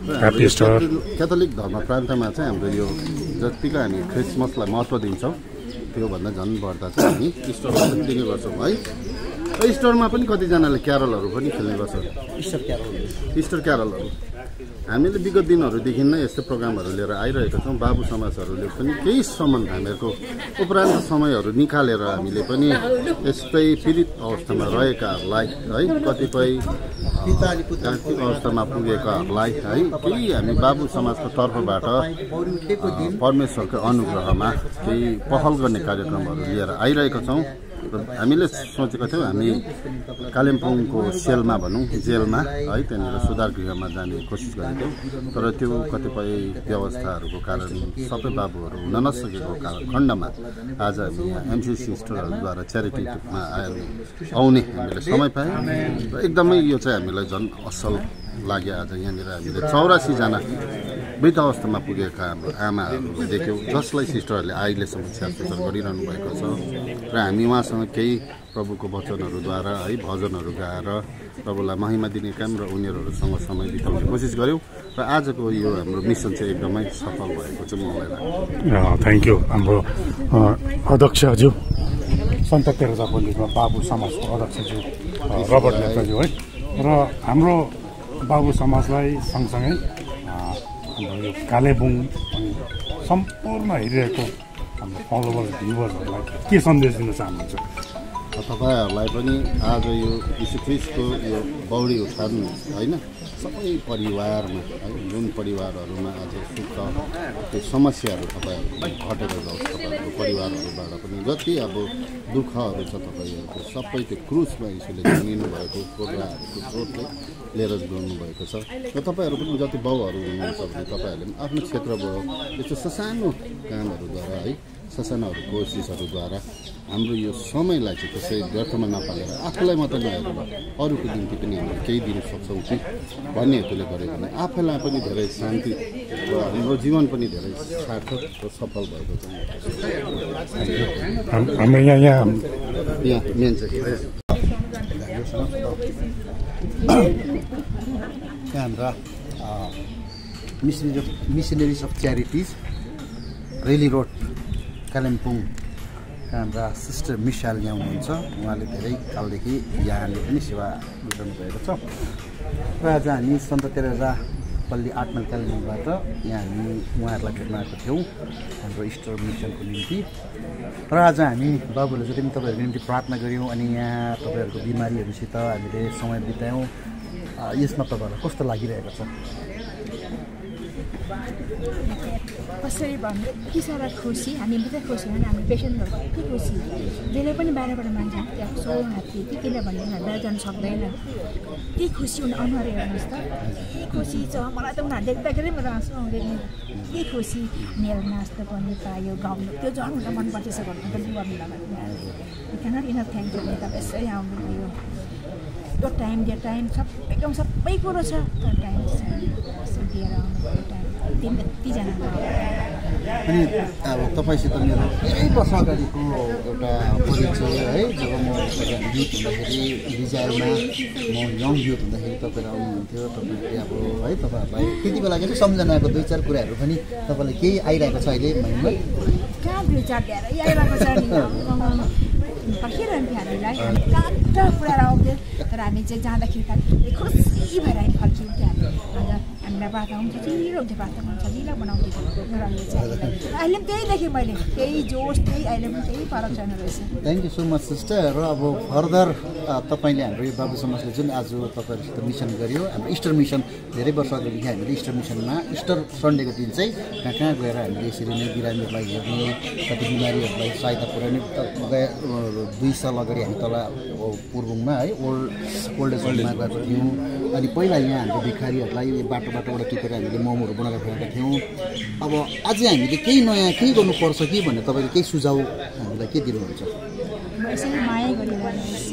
क्याथोलिक धर्म प्रान्तमा चाहिँ हाम्रो यो जतिको हामी क्रिसमसलाई महत्त्व दिन्छौँ त्योभन्दा झन् बढ्दा चाहिँ हामी इस्टरमा पनि दिने गर्छौँ है इस्टरमा पनि कतिजनाले क्यारलहरू पनि खेल्ने गर्छौँ इस्टर क्यारलहरू हामीले विगत दिनहरूदेखि नै यस्तो प्रोग्रामहरू लिएर आइरहेका छौँ बाबु समाजहरूले पनि केही सम्म हामीहरूको उपरान्त समयहरू निकालेर हामीले पनि यस्तै पीडित अवस्थामा रहेकाहरूलाई है कतिपय अवस्थामा पुगेकाहरूलाई है केही हामी बाबु समाजको तर्फबाट परमेश्वरको अनुग्रहमा केही पहल गर्ने कार्यक्रमहरू लिएर आइरहेका छौँ हामीले सोचेका थियौँ हामी कालिम्पोङको सेलमा भनौँ जेलमा है त्यहाँनिर सुधार गृहमा जाने कोसिस गरेको तर त्यो कतिपय व्यवस्थाहरूको कारण सबै बाबुहरू हुन नसकेको खण्डमा आज हामी यहाँ एमसी सिस्टरहरूद्वारा च्यारिटीमा आउने हामीले समय पायौँ र एकदमै यो चाहिँ हामीलाई झन् असल लाग्यो आज यहाँनिर हामीले 84 जना वृद्ध अवस्थामा पुगेका हाम्रो आमाहरू देख्यौँ जसलाई सिस्टरहरूले अहिलेसम्म स्याहार गरिरहनु भएको छ र हामी उहाँसँग केही प्रभुको वचनहरूद्वारा है भजनहरू गाएर प्रभुलाई महिमा दिने काम र उनीहरूसँग समय बिताउने कोसिस गऱ्यौँ र आजको यो हाम्रो मिसन चाहिँ एकदमै सफल भएको चाहिँ मलाई लाग्यो थ्याङ्क यू हाम्रो अध्यक्षज्यू सन्त तेरेजा पल्लीको बाबु समाजको अध्यक्षज्यू रबर्ट लेप्चाज्यू है र हाम्रो बाबु समाजलाई सँगसँगै हाम्रो यो कालेबुङ अनि सम्पूर्ण हेरिरहेको हाम्रो फलोवर भ्युवर्सहरूलाई के सन्देश दिन चाहनुहुन्छ तपाईँहरूलाई पनि आज यो यीशु ख्रीष्टको यो बौडी उठाउनु होइन सबै परिवारमा है जुन परिवारहरूमा आज सुख त्यो समस्याहरू तपाईँहरू घटेर जाओस् तपाईँहरूको परिवारहरूबाट पनि जति अब दुःखहरू छ तपाईँहरूको सबै त्यो क्रुसमा यसले झुनिनु भएको प्रोग्रामहरूको स्रोतले लिएर गर्नुभएको छ र तपाईँहरू पनि जति बाउहरू हुनुहुन्छ भने तपाईँहरूले पनि आफ्नो क्षेत्रबाट यस्तो ससानो कामहरूद्वारा है ससानाहरू कोसिसहरूद्वारा हाम्रो यो समयलाई चाहिँ त्यसै व्यर्थमा नपालेर आफूलाई मात्र नहेरेर अरूको निम्ति पनि हामीले केही दिन सक्छौँ कि भन्ने हेतुले गरेको भने आफैलाई पनि धेरै शान्ति र हाम्रो जीवन पनि धेरै सार्थक र सफल भएको छ हाम्रो यहाँ मेन चाहिँ हाम्रा missionaries of charities Relli road Kalimpong हाम्रा सिस्टर मिसाल यहाँ हुनुहुन्छ उहाँले धेरै कालदेखि यहाँले पनि सेवा गरिरहनु भएको छ र आज हामी सन्त तेरेजा पल्ली 8 माइल कालिम्पोङबाट यहाँ हामी उहाँहरूलाई भेट्न आएको थियौँ हाम्रो इस्टर मिसनको निम्ति र आज हामी बाबुहरूले जति पनि तपाईँहरूको निम्ति प्रार्थना गऱ्यौँ अनि यहाँ तपाईँहरूको बिमारीहरूसित हामीले समय बितायौँ यसमा तपाईँहरूलाई कस्तो लागिरहेको छ कसरी भन्नु यति साह्रो खुसी हामी मात्रै खुसी होइन हामी पेसेन्टहरू यति खुसी जसले पनि बाहिरबाट मान्छे त्यहाँ सो हात्ती यति किनभने उनीहरू बाहिर जानु सक्दैन यति खुसी हुने अनुहार हेर्नुहोस् त यति खुसी छ मलाई त उनीहरू देख्दाखेरि मेरो आँसु आउँदैन यति खुसी मेरो नाच्नु पनि पायो गाउनु त्यो झन् हुन मनपर्छ यसो भन्नु पनि गर्नु क्यानट इनफ थ्याङ्क यू तपाईँ यसरी आउनुभयो त्यो टाइम दिएर टाइम सबैको सबै कुरो छ तर टाइम दिएर आउनुभयो टाइम अनि अब तपाईँसित मेरो धेरै वर्ष अगाडिको एउटा परिचय है जब म युथ हुँदाखेरि रिजाइलमा म यङ युथ हुँदाखेरि तपाईँहरू आउनुहुन्थ्यो तपाईँले अब है तपाईँहरूलाई त्यति बेलाको चाहिँ सम्झनाको 2-4 कुराहरू पनि तपाईँलाई केही आइरहेको छ अहिले माइन्डमा कहाँ 2-4 धेरै आइरहेको छ पर्खिरहन्थ्यो हामीलाई कहाँ पुऱ्याएर आउँथ्यो तर हामी चाहिँ जाँदाखेरि खुसी भएर हामी फर्किन्थ्यो हामी हामीलाई बाटो आउँछ छिरो हुन्थ्यो बाटो आउँछ सजिलो बनाउँथ्यो अहिले पनि त्यही देखेँ मैले त्यही जोस त्यही अहिले पनि त्यही फरक छैन रहेछ thank you so much sister र अब फर्दर तपाईँले हाम्रो यो बाबु समाजले जुन आज तपाईँहरूसित मिसन गर्यो हाम्रो इस्टर मिसन धेरै वर्ष अगाडिदेखि हामीले इस्टर मिसनमा इस्टर सन्डेको दिन चाहिँ कहाँ कहाँ गएर हामीले यसरी नै बिरामीहरूलाई हेर्ने कति बिमारीहरूलाई सहायता पुर्याउने 2 साल अगाडि हामी तल पूर्वमा है ओल्ड एज होममा गएको थियौँ अनि पहिला यहाँ हाम्रो भिखारीहरूलाई बाटोबाट टिपेर हामीले मोमोहरू बनाएर खुवाएका थियौँ अब अझै हामीले केही नयाँ केही गर्नुपर्छ कि भन्ने तपाईँले केही सुझाव हामीलाई के दिनुहुन्छ माया गरिरहनुहोस्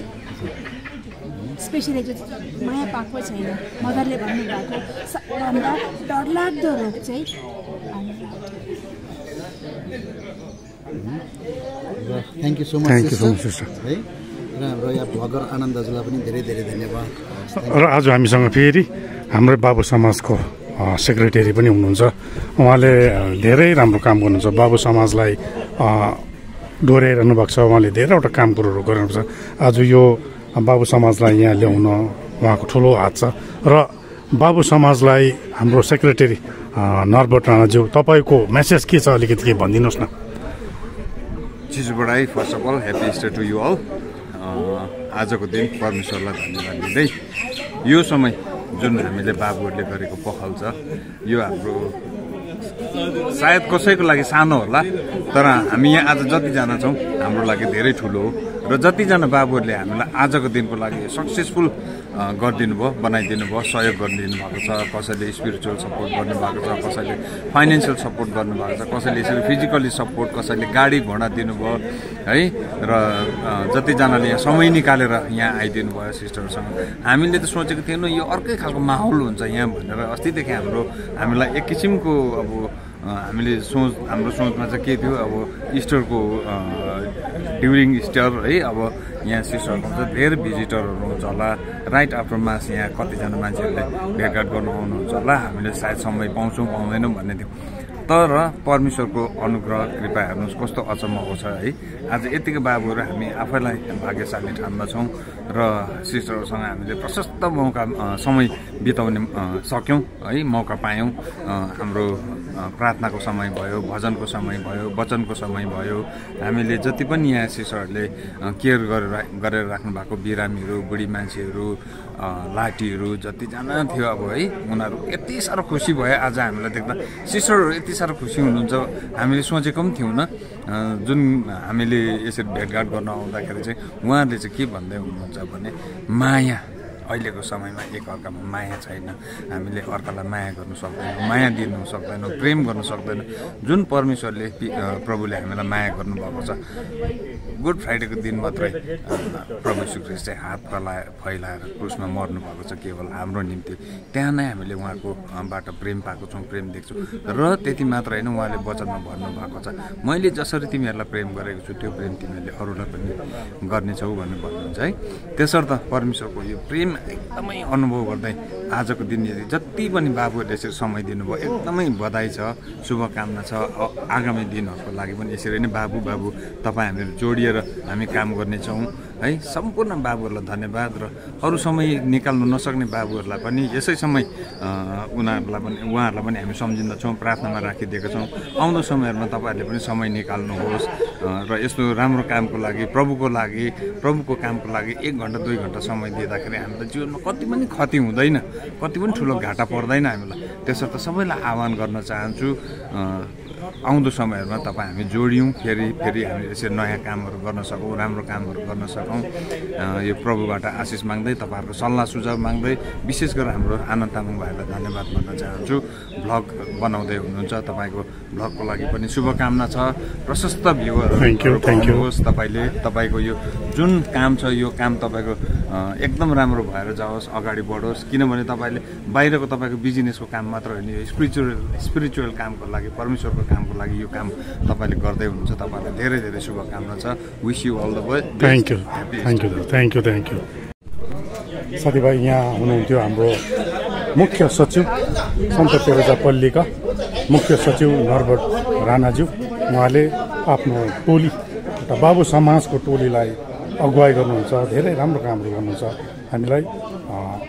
स्पेसली जो माया पाएको छैन मदरले भन्नुभएको सबभन्दा डरलाग्दो रोग चाहिँ thank you so much sister है र हाम्रो यहाँ भ्लगर आनन्द दाजुलाई पनि धेरै धेरै धन्यवाद र आज हामीसँग फेरि हाम्रो बाबु समाजको सेक्रेटरी पनि हुनुहुन्छ उहाँले धेरै राम्रो काम गर्नुहुन्छ बाबु समाजलाई डोर्याइरहनु भएको छ उहाँले धेरैवटा काम कुरोहरू गर्नुहुन्छ आज यो बाबु समाजलाई यहाँ ल्याउन उहाँको ठुलो हात छ र बाबु समाजलाई हाम्रो सेक्रेटरी नरबट राणाज्यू तपाईँको मेसेज के छ अलिकति के भनिदिनुहोस् न चिजुबडाई first of all happy Easter to you all आजको दिन परमेश्वरलाई धन्यवाद दिँदै यो समय जुन हामीले बाबुहरूले गरेको पहल छ यो हाम्रो सायद कसैको लागि सानो होला तर हामी यहाँ आज जतिजना छौँ हाम्रो लागि धेरै ठुलो हो र जतिजना बाबुहरूले हामीलाई आजको दिनको लागि सक्सेसफुल गरिदिनु भयो बनाइदिनु भयो सहयोग गरिदिनु भएको छ कसैले स्पिरिचुअल सपोर्ट गर्नुभएको छ कसैले फाइनेन्सियल सपोर्ट गर्नुभएको छ कसैले यसरी फिजिकली सपोर्ट कसैले गाडी घोडा दिनुभयो है र जतिजनाले यहाँ समय निकालेर यहाँ आइदिनु भयो सिस्टरसँग हामीले त सोचेको थिएनौँ यो अर्कै खालको माहौल हुन्छ यहाँ भनेर अस्तिदेखि हामीलाई एक किसिमको अब हामीले हाम्रो सोचमा चाहिँ के थियो अब इस्टरको ड्युरिङ इस्टर है अब यहाँ सिस्टरको हुन्छ धेरै भिजिटरहरू हुन्छ होला राइट आफ्टर मास यहाँ कतिजना मान्छेहरूले भेटघाट गर्नु आउनुहुन्छ होला हामीले सायद समय पाउँछौँ पाउँदैनौँ भन्ने थियो तर परमेश्वरको अनुग्रह कृपा हेर्नुहोस् कस्तो अचम्मको छ है आज यतिको बाबुहरू हामी आफैलाई भाग्यशाली ठान्दछौँ र सिस्टरहरूसँग हामीले प्रशस्त मौका समय बिताउने सक्यौँ है मौका पायौँ हाम्रो प्रार्थनाको समय भयो, भजनको समय भयो, वचनको समय भयो। हामीले जति पनि यहाँ सिस्टरहरूले केयर गरेर राख्नु भएको बिरामीहरू, बुढी मान्छेहरू, लाटीहरू जतिजना थियो अब है, उनीहरू यति साह्रो खुसी भयो आज हामीलाई देख्दा। सिस्टरहरू यति साह्रो खुसी हुनुहुन्छ हामीले सोचेको पनि थियौँ न। जुन हामीले यसरी भेटघाट गर्न आउँदाखेरि चाहिँ उहाँहरूले चाहिँ के भन्दै हुनुहुन्छ भने माया, अहिलेको समयमा एकअर्कामा माया छैन, हामीले अर्कालाई माया गर्नु सक्दैनौँ, माया दिनु सक्दैनौँ, प्रेम गर्नु सक्दैनौँ। जुन परमेश्वरले प्रभुले हामीलाई माया गर्नुभएको छ, गुड फ्राइडेको दिन मात्रै प्रभु यीशु ख्रीष्ट चाहिँ हात फैलाएर क्रुसमा मर्नु भएको छ केवल हाम्रो निम्ति। त्यहाँ नै हामीले उहाँकोबाट प्रेम पाएको छौँ, प्रेम देख्छौँ। र त्यति मात्र होइन, उहाँले वचनमा भन्नुभएको छ, मैले जसरी तिमीहरूलाई प्रेम गरेको छु त्यो प्रेम तिमीहरूले अरूलाई पनि गर्नेछौ भनेर भन्नुहुन्छ है। त्यसर्थ परमेश्वरको यो प्रेम एकदमै अनुभव गर्दै आजको दिन यदि जति पनि बाबुहरूले यसरी समय दिनुभयो एकदमै बधाई छ, शुभकामना छ। आगामी दिनहरूको लागि पनि यसरी नै बाबु तपाईँ हामीहरू जोडिएर हामी काम गर्नेछौँ है। सम्पूर्ण बाबुहरूलाई धन्यवाद। र अरू समय निकाल्नु नसक्ने बाबुहरूलाई पनि यसै समय उहाँहरूलाई पनि हामी सम्झिँदछौँ, प्रार्थनामा राखिदिएका छौँ। आउँदो समयहरूमा तपाईँहरूले पनि समय निकाल्नुहोस् र यस्तो राम्रो कामको लागि, प्रभुको कामको लागि 1 घन्टा 2 घन्टा समय दिँदाखेरि हामीलाई जीवनमा कति पनि क्षति हुँदैन, कति पनि ठुलो घाटा पर्दैन हामीलाई। त्यसर्थ सबैलाई आह्वान गर्न चाहन्छु, आउँदो समयहरूमा तपाईँ हामी जोडियौँ, फेरि हामी यसरी नयाँ कामहरू गर्न सकौँ, राम्रो कामहरू गर्न सकौँ। यो प्रभुबाट आशिष माग्दै, तपाईँहरूको सल्लाह सुझाव माग्दै, विशेष गरेर हाम्रो आनन्द तामाङ भाइलाई धन्यवाद भन्न चाहन्छु। भ्लग बनाउँदै हुनुहुन्छ, तपाईँको भ्लगको लागि पनि शुभकामना छ। प्रशस्त भ्युहरू पाउनुहोस् तपाईँले। तपाईँको यो जुन काम छ यो काम तपाईँको एकदम राम्रो भएर जाओस्, अगाडि बढोस्। किनभने तपाईँले बाहिरको तपाईँको बिजनेसको काम मात्र होइन, यो स्पिरिचुअल कामको लागि, परमेश्वरको कामको लागि यो काम तपाईँले गर्दै हुनुहुन्छ। तपाईँलाई धेरै धेरै शुभकामना छ। Wish you all the best. Thank you. साथीभाइ यहाँ हुनुहुन्थ्यो हाम्रो मुख्य सचिव सन्त तेरेजा पल्लीका मुख्य सचिव नरबर्ट राणाज्यू। उहाँले आफ्नो टोली, एउटा बाबु समाजको टोलीलाई अगुवाई गर्नुहुन्छ, धेरै राम्रो कामहरू गर्नुहुन्छ, हामीलाई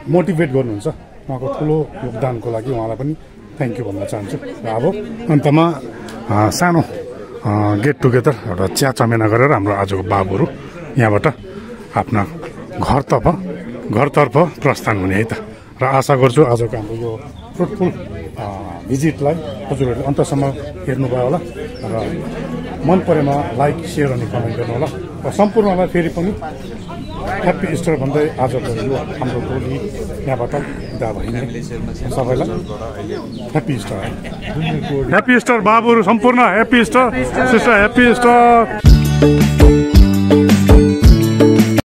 मोटिभेट गर्नुहुन्छ। उहाँको ठुलो योगदानको लागि उहाँलाई पनि थ्याङ्क यू भन्न चाहन्छु। र अब अन्तमा सानो गेट टुगेदर, एउटा चिया चमेना गरेर हाम्रो आजको बाबुहरू यहाँबाट आफ्ना घरतर्फ प्रस्थान हुने है त। र आशा गर्छु आजको हाम्रो यो फ्रुटफुल भिजिटलाई हजुरहरूले अन्तसम्म हेर्नुभयो होला र मन परेमा लाइक, सेयर अनि कमेन्ट गर्नु होला। र सम्पूर्णलाई फेरि पनि ह्याप्पी इस्टर भन्दै आजको यो हाम्रो टोली यहाँबाट बिदा भइने सबैलाई ह्याप्पी इस्टर बाबुहरू सम्पूर्ण happy Easter, sister happy Easter.